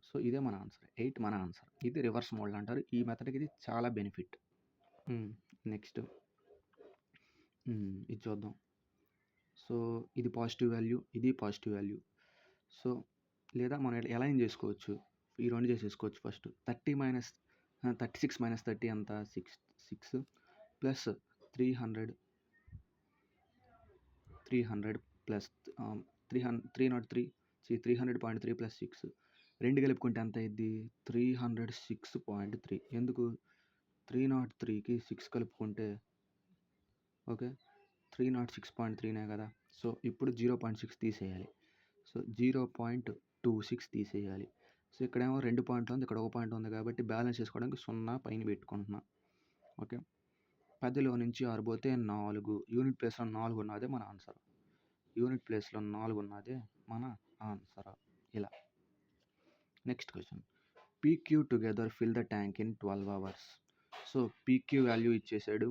Speaker 1: సో ఇదే మన ఆన్సర్. 8 మన ఆన్సర్. ఇది రివర్స్ మోడల్ అంటారు. ఈ మెథడ్కి ఇది చాలా బెనిఫిట్. నెక్స్ట్ ఇది చూద్దాం. సో ఇది పాజిటివ్ వాల్యూ, ఇది పాజిటివ్ వాల్యూ. సో లేదా మనం ఎలా ఏం చేసుకోవచ్చు, ఈ రెండు చేసేసుకోవచ్చు. ఫస్ట్ 36 మైనస్ 30 ఎంత, 6 ప్లస్ 300 ప్లస్ 300.3 ప్లస్ 6 రెండు కలుపుకుంటే ఎంత అయింది, 306.3. ఎందుకు 303కి 6 కలుపుకుంటే ఓకే 306.3నే కదా. సో ఇప్పుడు 0.6 తీసేయాలి. సో 0.26 తీసేయాలి. సో ఇక్కడేమో 2 పాయింట్లు ఉంది, ఇక్కడ 1 పాయింట్ ఉంది కాబట్టి బ్యాలెన్స్ చేసుకోవడానికి 0 పైన పెట్టుకుంటున్నా. ఓకే 10లో నుంచి 6 పోతే 4, యూనిట్ ప్లేస్లో 4 ఉన్నదే మన ఆన్సర్. యూనిట్ ప్లేస్లో 4 ఉన్నదే మన ఆన్సర్. ఇలా next question, PQ together fill the tank in 12 hours. So PQ value ఇచ్చేసాడు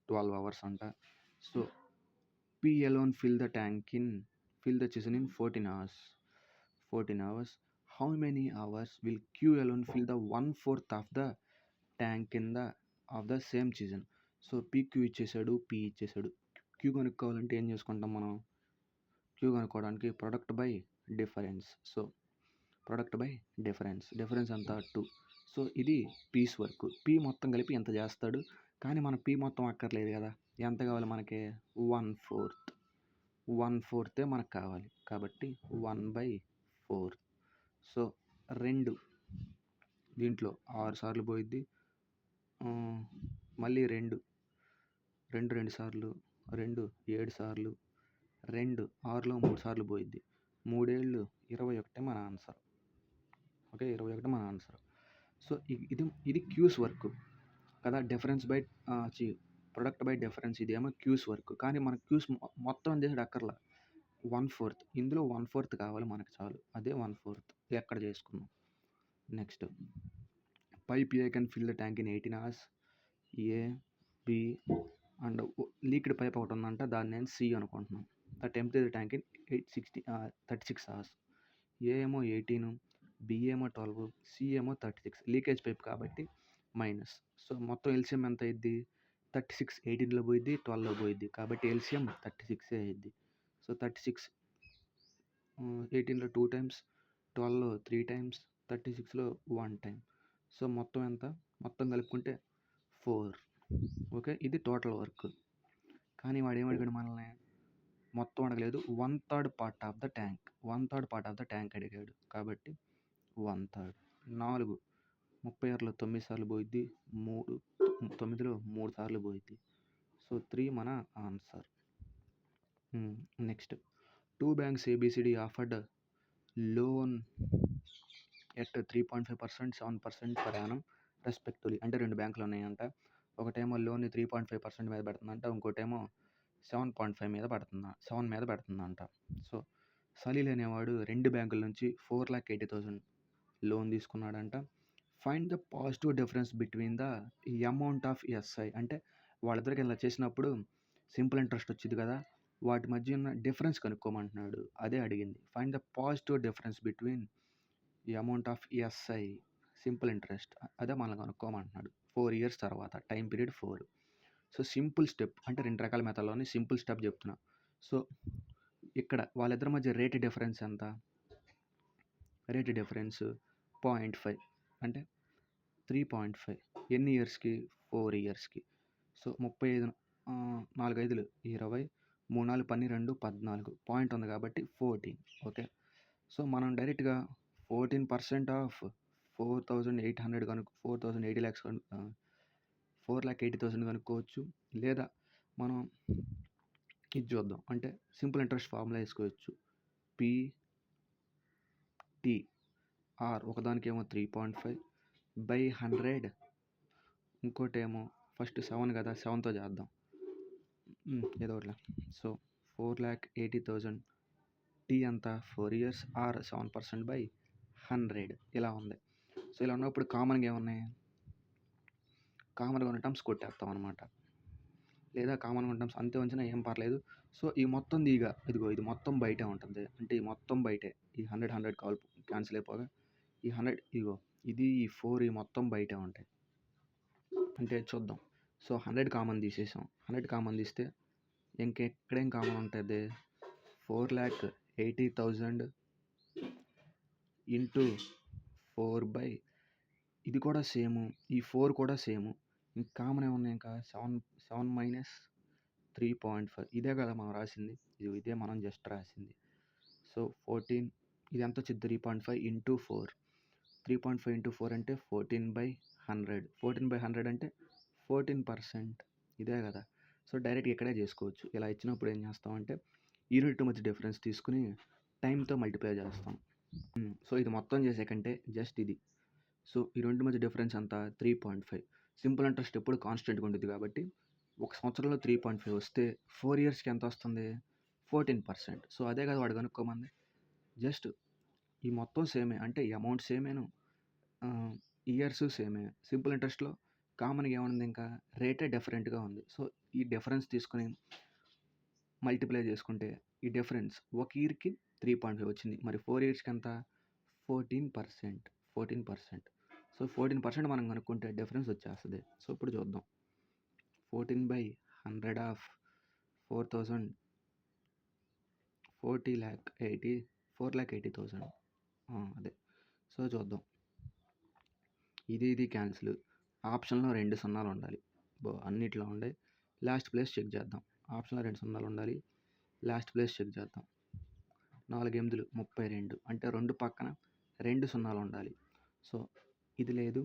Speaker 1: 12 అవర్స్ అంట. So P alone fill the chisel in 14 hours. 14 hours. How many hours will Q alone fill the 1/4 of the tank of the same chisel? So PQ ఇచ్చేసాడు, P ఇచ్చేసాడు. Q కనుక్కోవాలంటే ఏం చేసుకుంటాం మనం, Q కనుక్కోవడానికి product by difference. So product by difference అంతా 2. So ఇది piece work. P మొత్తం కలిపి ఎంత చేస్తాడు, కానీ మన P మొత్తం అక్కర్లేదు కదా. ఎంత కావాలి మనకి, 1/4 మనకు కావాలి కాబట్టి 1/4. సో 2 దీంట్లో 6 సార్లు పోయిద్ది, మళ్ళీ 2 సార్లు, 2 7 సార్లు, 2 6లో 3 సార్లు పోయిద్ది, 3 7 21 మన ఆన్సర్. ఓకే 21 మన ఆన్సర్. సో ఇది క్యూస్ వర్క్ కదా, difference by product by difference, ఇదేమో క్యూస్ వర్క్. కానీ మన క్యూస్ మొత్తం చేసాడు అక్కర్లా, 1/4. ఇందులో 1/4 కావాలి మనకు చాలు, అదే 1/4 ఎక్కడ చేసుకున్నాం. Next, pipe A can fill the tank in 18 hours. A B and leaked pipe ఒకటి ఉందంట, దాన్ని నేను సి అనుకుంటున్నాను. The temperature tank in 36 hours. A ఏమో 18, బి ఏమో 12, సి ఏమో 36. లీకేజ్ పైప్ కాబట్టి మైనస్. సో మొత్తం ఎల్సిఎం ఎంత అయింది, 36 18లో పోయిద్ది, 12లో పోయిద్ది కాబట్టి ఎల్సిఎం 36 అయ్యిద్ది. So 36 18లో 2 times, 12లో 3 times, 36లో 1 time. So మొత్తం ఎంత, మొత్తం కలుపుకుంటే 4. ఓకే ఇది టోటల్ వర్క్. కానీ వాడు ఏమడిగాడు మనల్ని, మొత్తం అడగలేదు, 1/3 పార్ట్ ఆఫ్ ద ట్యాంక్ అడిగాడు కాబట్టి 1/3. 4 36లో 9 సార్లు పోయిద్ది, 9లో 3 సార్లు పోయిద్ది. సో 3 మన answer. Next, 2 banks ABCD offered loan at 3.5%, 7% per annum respectively. అంటే 2 బ్యాంకులు ఉన్నాయంట, ఒకటేమో లోన్ 3.5% మీద పెడుతుందంట, ఇంకోటేమో 7.5 మీద పెడుతుందా, 7 మీద పెడుతుందంట. సో సలీల్ అనేవాడు 2 బ్యాంకుల నుంచి 4,80,000 లోన్ తీసుకున్నాడంట. Find the positive difference between the amount of SI. అంటే వాళ్ళిద్దరికి ఇలా చేసినప్పుడు సింపుల్ ఇంట్రెస్ట్ వచ్చింది కదా, వాటి మధ్య ఉన్న డిఫరెన్స్ కనుక్కోమంటున్నాడు, అదే అడిగింది. Find the positive difference between ఈ amount of SI simple interest, అదే మనల్ని కనుక్కోమంటున్నాడు 4 years తర్వాత, time period 4. So simple step అంటే 2 రకాల మెథడ్లోని సింపుల్ స్టెప్ చెప్తున్నా. సో ఇక్కడ వాళ్ళిద్దరి మధ్య రేట్ డిఫరెన్స్ ఎంత, రేట్ డిఫరెన్స్ 0.5 అంటే 3.5. ఎన్ని ఇయర్స్కి, 4 yearsకి. సో 35 4 5 20, 3 4 12 14, పాయింట్ ఉంది కాబట్టి 14. ఓకే సో మనం డైరెక్ట్గా 14% ఆఫ్ 4,800 కనుక 4,080 lakhs 4,80,000 కనుక్కోవచ్చు. లేదా మనం ఇది చూద్దాం, అంటే సింపుల్ ఇంట్రెస్ట్ ఫార్ములా వేసుకోవచ్చు. PTR ఒకదానికేమో 3.5 by 100, ఇంకోటేమో ఫస్ట్ 7 కదా, 7తో చేద్దాం ఏదో ఒకటిలా. సో 4,80,000, T అంతా 4 years, R 7% by 100 ఇలా ఉంది. సో ఇలా ఉన్నప్పుడు కామన్గా ఏమున్నాయి, కామన్గా ఉన్న టర్మ్స్ కొట్టేస్తాం అనమాట, లేదా కామన్గా ఉన్న టర్మ్స్ అంతే ఉంచినా ఏం పర్లేదు. సో ఈ మొత్తం ఇదిగో ఇది మొత్తం బయటే ఉంటుంది, అంటే ఈ మొత్తం బయటే, ఈ 100 కాల్ క్యాన్సిల్ అయిపోగా ఈ 100 ఇదిగో ఇది ఈ 4 ఈ మొత్తం బయటే ఉంటాయి. అంటే చూద్దాం. సో 100 కామన్ తీసేసాం, 100 కామన్ తీస్తే ఇంకెక్కడేం కామన్ ఉంటుంది? 4,80,000 ఇంటూ 4 ఇది కూడా సేము, ఈ 4 కూడా సేము. ఇంక కామన్ ఏమున్నాయి? ఇంకా 7 మైనస్ 3.5 ఇదే కదా మనం రాసింది. ఇదే మనం జస్ట్ రాసింది. సో 14 ఇది ఎంత వచ్చింది? 3.5 ఇంటూ 4. 3.5 ఇంటూ 4 అంటే 14/100. 14/100 అంటే 14%. ఇదే కదా. సో డైరెక్ట్గా ఇక్కడే చేసుకోవచ్చు. ఇలా ఇచ్చినప్పుడు ఏం చేస్తామంటే యూనిట్ మధ్య డిఫరెన్స్ తీసుకుని టైంతో మల్టిప్లై చేస్తాం. సో ఇది మొత్తం చేసే కంటే జస్ట్ ఇది. సో ఈ రెండు మధ్య డిఫరెన్స్ అంత 3.5. సింపుల్ ఇంట్రెస్ట్ ఎప్పుడు కాన్స్టెంట్గా ఉంటుంది కాబట్టి 1 సంవత్సరంలో 3.5 వస్తే 4 ఇయర్స్కి ఎంత వస్తుంది? 14%. సో అదే కదా వాడు కనుక్కోమంది. జస్ట్ ఈ మొత్తం సేమే, అంటే ఈ అమౌంట్ సేమేను, ఇయర్స్ సేమే. సింపుల్ ఇంట్రెస్ట్లో కామన్గా ఏముంది? ఇంకా రేటే డిఫరెంట్గా ఉంది. సో ఈ డిఫరెన్స్ తీసుకుని మల్టిప్లై చేసుకుంటే ఈ డిఫరెన్స్ ఒక ఇయర్కి 3.5 వచ్చింది. మరి 4 ఇయర్స్కి ఎంత? 14%. సో 14% మనం కనుక్కుంటే డిఫరెన్స్ వచ్చేస్తుంది. సో ఇప్పుడు చూద్దాం. 14/100 ఆఫ్ 4,000 4,80,000 అదే. సో చూద్దాం. ఇది క్యాన్సిల్. ఆప్షన్లో 2 సున్నాలు ఉండాలి. అన్నిట్లో ఉండే లాస్ట్ ప్లేస్ చెక్ చేద్దాం. ఆప్షన్లో 2 సున్నాలు ఉండాలి. లాస్ట్ ప్లేస్ చెక్ చేద్దాం. 4 8 32 అంటే 2 పక్కన 2 సున్నాలు ఉండాలి. సో ఇది లేదు,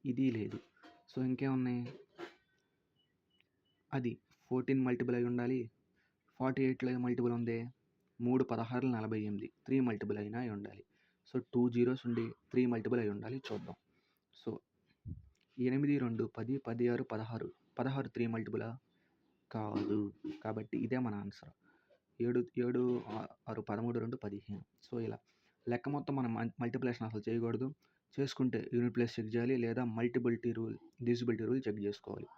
Speaker 1: ఇది లేదు. సో ఇంకేమున్నాయి? అది 14 మల్టిపుల్ అయి ఉండాలి. 48లో మల్టిపుల్ ఉంది. 3 16 48 3 మల్టిపుల్ అయినా అయి ఉండాలి. సో 2 జీరోస్ ఉండి 3 మల్టిపుల్ అయి ఉండాలి. చూద్దాం. సో 8 2 10 16 16 16 3 మల్టిపులా? కాదు. కాబట్టి ఇదే మన ఆన్సర్. 7 7 6 13 2 15. సో ఇలా లెక్క మొత్తం మనం మల్టిప్లికేషన్ అసలు చేయకూడదు. చేసుకుంటే యూనిట్ ప్లేస్ చెక్ చేయాలి, లేదా డివిజిబిలిటీ రూల్ చెక్ చేసుకోవాలి.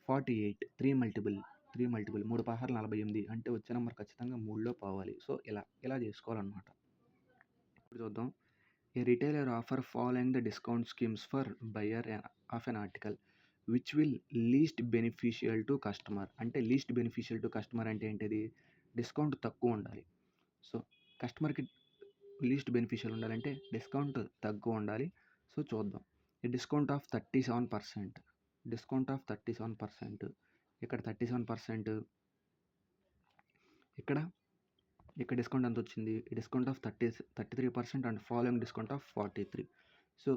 Speaker 1: 48 3 మల్టిపుల్ 3 16 48 అంటే వచ్చే నెంబర్ ఖచ్చితంగా 3లో పోవాలి. సో ఇలా చేసుకోవాలన్నమాట. ఇప్పుడు చూద్దాం. A retailer offer following the discount schemes for buyer of an article which will least beneficial to customer. అంటే లీస్ట్ బెనిఫిషియల్ టు కస్టమర్ అంటే ఏంటిది? డిస్కౌంట్ తక్కువ ఉండాలి. సో కస్టమర్కి లీస్ట్ బెనిఫిషియల్ ఉండాలంటే డిస్కౌంట్ తక్కువ ఉండాలి. సో చూద్దాం. ఈ డిస్కౌంట్ ఆఫ్ 37%. Discount of 37%. ఇక్కడ 37%. ఇక్కడ డిస్కౌంట్ ఎంత వచ్చింది? Discount of 33% and following discount of 43. So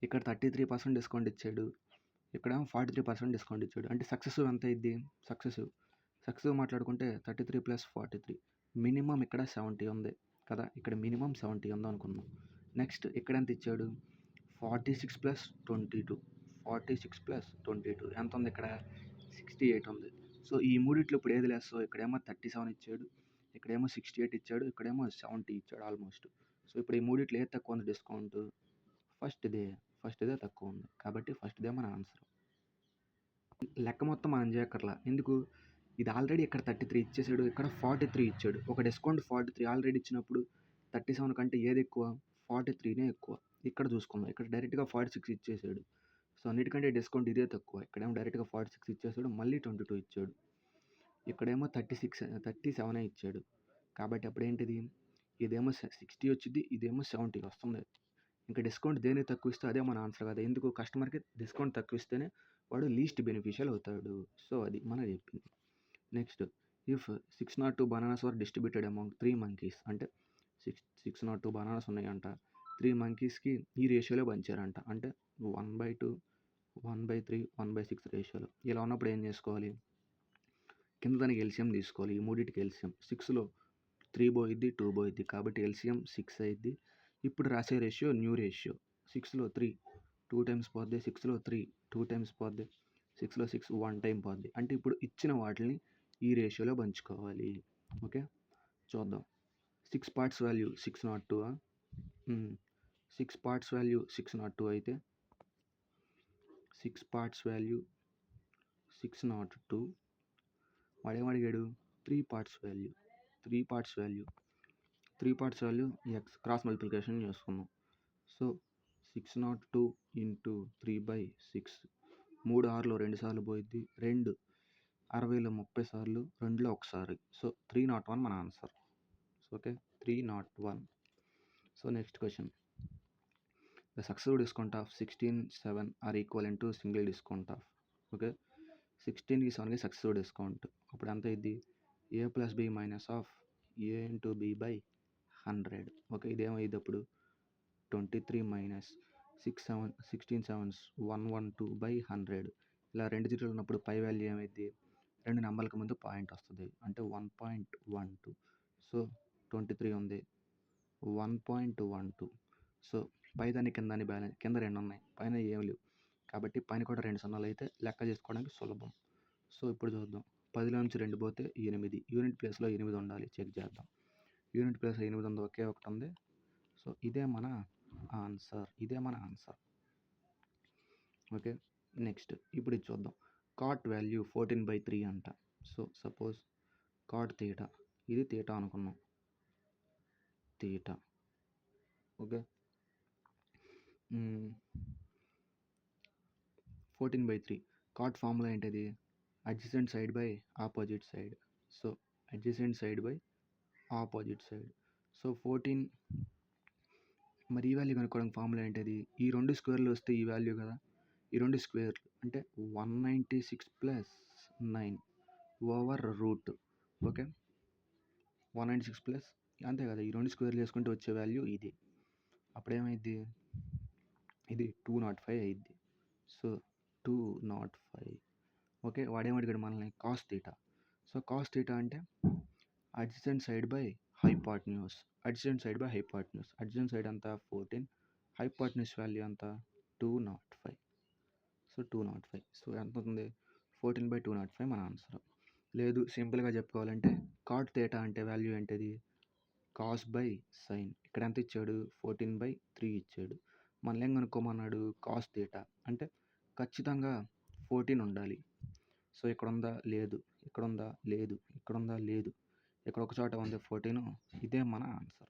Speaker 1: ఇక్కడ 33% డిస్కౌంట్ ఇచ్చాడు, ఇక్కడ 43% డిస్కౌంట్ ఇచ్చాడు. అంటే సక్సెసివ్ ఎంత అయింది? సక్సెసివ్ మాట్లాడుకుంటే 33 + 43 మినిమం ఇక్కడ 70 ఉంది కదా. ఇక్కడ మినిమం 70 ఉంది అనుకుందాం. నెక్స్ట్ ఇక్కడ ఎంత ఇచ్చాడు? 46 + 22 ఎంత ఉంది? ఇక్కడ 68 ఉంది. సో ఈ మూడిట్లో ఇప్పుడు ఏది లెస్? ఇక్కడేమో 37 ఇచ్చాడు, ఇక్కడేమో 68 ఇచ్చాడు, ఇక్కడేమో 70 ఇచ్చాడు ఆల్మోస్ట్. సో ఇప్పుడు ఈ మూడిట్లో ఏది తక్కువ ఉంది డిస్కౌంట్? ఫస్ట్దే తక్కువ ఉంది. కాబట్టి ఫస్ట్దే మన ఆన్సర్. లెక్క మొత్తం మనం చేయక్కర్లా. ఎందుకు? ఇది ఆల్రెడీ ఇక్కడ 33 ఇచ్చేసాడు, ఇక్కడ 43 ఇచ్చాడు. ఒక డిస్కౌంట్ 43 ఆల్రెడీ ఇచ్చినప్పుడు 37 కంటే ఏది ఎక్కువ? 43నే ఎక్కువ. ఇక్కడ చూసుకుందాం. ఇక్కడ డైరెక్ట్గా 46 ఇచ్చేసాడు. సో అన్నిటికంటే డిస్కౌంట్ ఇదే తక్కువ. ఇక్కడేమో డైరెక్ట్గా 46 ఇచ్చేసాడు, మళ్ళీ 22 ఇచ్చాడు. ఇక్కడేమో 37 ఇచ్చాడు. కాబట్టి అప్పుడు ఏంటిది? ఇదేమో 60 వచ్చింది, ఇదేమో 70 వస్తుంది. ఇంకా డిస్కౌంట్ దేనికి తక్కువ ఇస్తే అదే మన ఆన్సర్ కదా. ఎందుకు? కస్టమర్కి డిస్కౌంట్ తక్కువ ఇస్తేనే వాడు లీస్ట్ బెనిఫిషియల్ అవుతాడు. సో అది మనం చెప్పింది. Next, if 602 bananas were distributed among 3 monkeys. అంటే 602 బనానాస్ ఉన్నాయంట, 3 monkeysకి ఈ రేషియోలో పంచారంట. అంటే 1/2 1/3 1/6 రేషియోలో. ఇలా ఉన్నప్పుడు ఏం చేసుకోవాలి? కింద దానికి ఎల్సిఎం తీసుకోవాలి. ఈ మూడింటికి ఎల్సిఎం 6లో 3 పోయిద్ది, 2 పోయిద్ది. కాబట్టి ఎల్సిఎం 6 అయింది. ఇప్పుడు రాసే రేషియో న్యూ రేషియో. 6లో 3 2 టైమ్స్ పోద్ది, 6లో 3 2 టైమ్స్ పోద్ది, 6లో 6 1 టైం పోద్ది. అంటే ఇప్పుడు ఇచ్చిన వాటిని ఈ రేషియోలో పంచుకోవాలి. ఓకే, చూద్దాం. 6 parts వాల్యూ 602. 6 parts వాల్యూ 602 అయితే 6 parts value 602 వాడేమడిగాడు? 3 parts value 3 parts value X cross multiplication చేసుకుందాం. సో 602 × 3/6 3 6లో 2 సార్లు పోయిద్ది, 2 60లో 30 సార్లు, 2లో ఒకసారి. సో 301 మన answer. Okay, 301. So next question. The successive discount of 16, 7 or equivalent to single discount of. Okay, 16కి 7కి సక్సెసివ్ డిస్కౌంట్. అప్పుడు ఎంత అయింది? a plus b minus of a into b by 100. Okay, ఇదేమైంది అప్పుడు? 23 మైనస్ 16 7s 112 బై 100. ఇలా రెండు జీరోలు ఉన్నప్పుడు పై వాల్యూ ఏమైంది? రెండు నెంబర్లకు ముందు పాయింట్ వస్తుంది, అంటే 1.12. సో 23 ఉంది, 1.12. సో పైదాన్ని కిందని బ్యాలెన్స్, కింద రెండు ఉన్నాయి, పైన ఏం లేవు. కాబట్టి పైన కూడా 2 సున్నాలు అయితే లెక్క చేసుకోవడానికి సులభం. సో ఇప్పుడు చూద్దాం. 10లో నుంచి 2 పోతే 8. యూనిట్ ప్లేస్లో 8 ఉండాలి, చెక్ చేద్దాం. యూనిట్ ప్లేస్లో 8 ఉంది, ఒకే ఒకటి ఉంది. సో ఇదే మన ఆన్సర్. ఓకే, నెక్స్ట్ ఇప్పుడు ఇది చూద్దాం. కాట్ వాల్యూ 14/3 అంట. సో సపోజ్ కాట్ తీటా, ఇది తీటా అనుకున్నాం, తీటా. ఓకే, 14/3 కాట్ ఫార్ములా ఏంటిది? Adjacent side by opposite side. So adjacent side by opposite side. So 14. మరి ఈ వాల్యూ కనుక్కోవడానికి ఫార్ములా ఏంటిది? ఈ రెండు స్క్వేర్లు వస్తే ఈ వాల్యూ కదా, ఈ రెండు స్క్వేర్లు అంటే 196 + 9 ఓవర్ రూట్. ఓకే, 196 అంతే కదా, ఈ రెండు స్క్వేర్లు వేసుకుంటే వచ్చే వాల్యూ ఇది. అప్పుడేమైద్ది? ఇది 205 అయింది. సో 205. ఓకే, వాడేమడిగాడు మనల్ని? Cos theta. So cos theta అంటే adjacent side by hypotenuse. Adjacent side by hypotenuse. Adjacent side అంతా 14, హైపాట్న్యూస్ వాల్యూ అంతా 205. సో 205. సో ఎంత అవుతుంది? 14/205 మన ఆన్సర్. లేదు సింపుల్గా చెప్పుకోవాలంటే కాట్ తీటా అంటే వాల్యూ ఏంటిది? Cos by sine. ఇక్కడ ఎంత ఇచ్చాడు? 14/3 ఇచ్చాడు. మనల్ని ఏం కనుక్కోమన్నాడు? కాస్ తీటా అంటే ఖచ్చితంగా 14 ఉండాలి. సో ఇక్కడ ఉందా? లేదు. ఇక్కడ ఉందా? లేదు. ఇక్కడ ఉందా? లేదు. ఇక్కడ ఒక చోట ఉంది 14. ఇదే మన ఆన్సర్.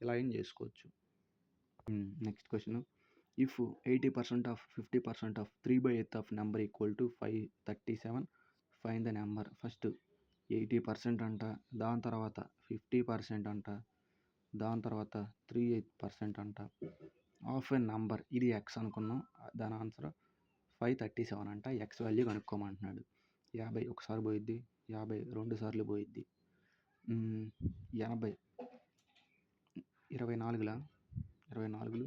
Speaker 1: ఇలా ఏం చేసుకోవచ్చు. Next question. If 80% of 50% of 3/8 of number equal to 537, fine the number. First 80% అంట, దాని తర్వాత 50% అంట, దాని తర్వాత 3/8 అంట ఆఫ్ ఎ నంబర్. ఇది ఎక్స్ అనుకున్నాం, దాని ఆన్సర్ 537 అంట. X value కనుక్కోమంటున్నాడు. 50 ఒకసారి పోయిద్ది, 50 2 సార్లు పోయిద్ది, 80 24లా, 24లు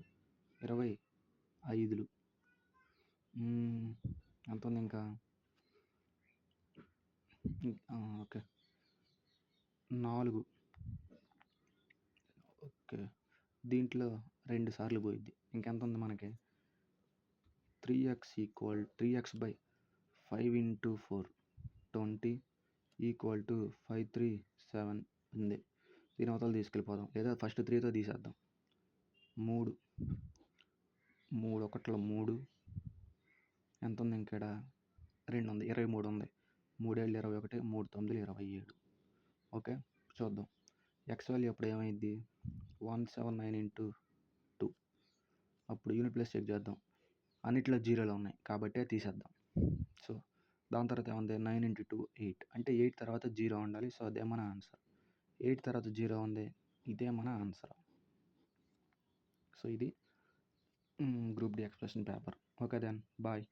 Speaker 1: 25లు, ఎంత ఉంది ఇంకా? ఓకే 4. ఓకే, దీంట్లో 2 సార్లు పోయిద్ది, ఇంకెంత ఉంది మనకి? 3x/5 × 4 20 = 537 ఉంది. దీని అవతల తీసుకెళ్ళిపోదాం, లేదా ఫస్ట్ 3తో తీసేద్దాం. 3 ఒకటిలో 3 ఎంత ఉంది? ఇక్కడ 2 ఉంది, 23 ఉంది. 3 ఏళ్ళు 21, 3 9 27. ఓకే, చూద్దాం. ఎక్స్ వాల్యూ అప్పుడు ఏమైంది? 179 × 2. అప్పుడు యూనిట్ ప్లేస్ చెక్ చేద్దాం. అన్నిట్లో జీరోలు ఉన్నాయి కాబట్టి తీసేద్దాం. సో దాని తర్వాత ఏముంది? 9 × 2 8, అంటే 8 తర్వాత 0 ఉండాలి. సో అదే మన ఆన్సర్. 8 తర్వాత 0 ఉంది, ఇదే మన ఆన్సర్. సో ఇది group D expression paper. Okay then bye.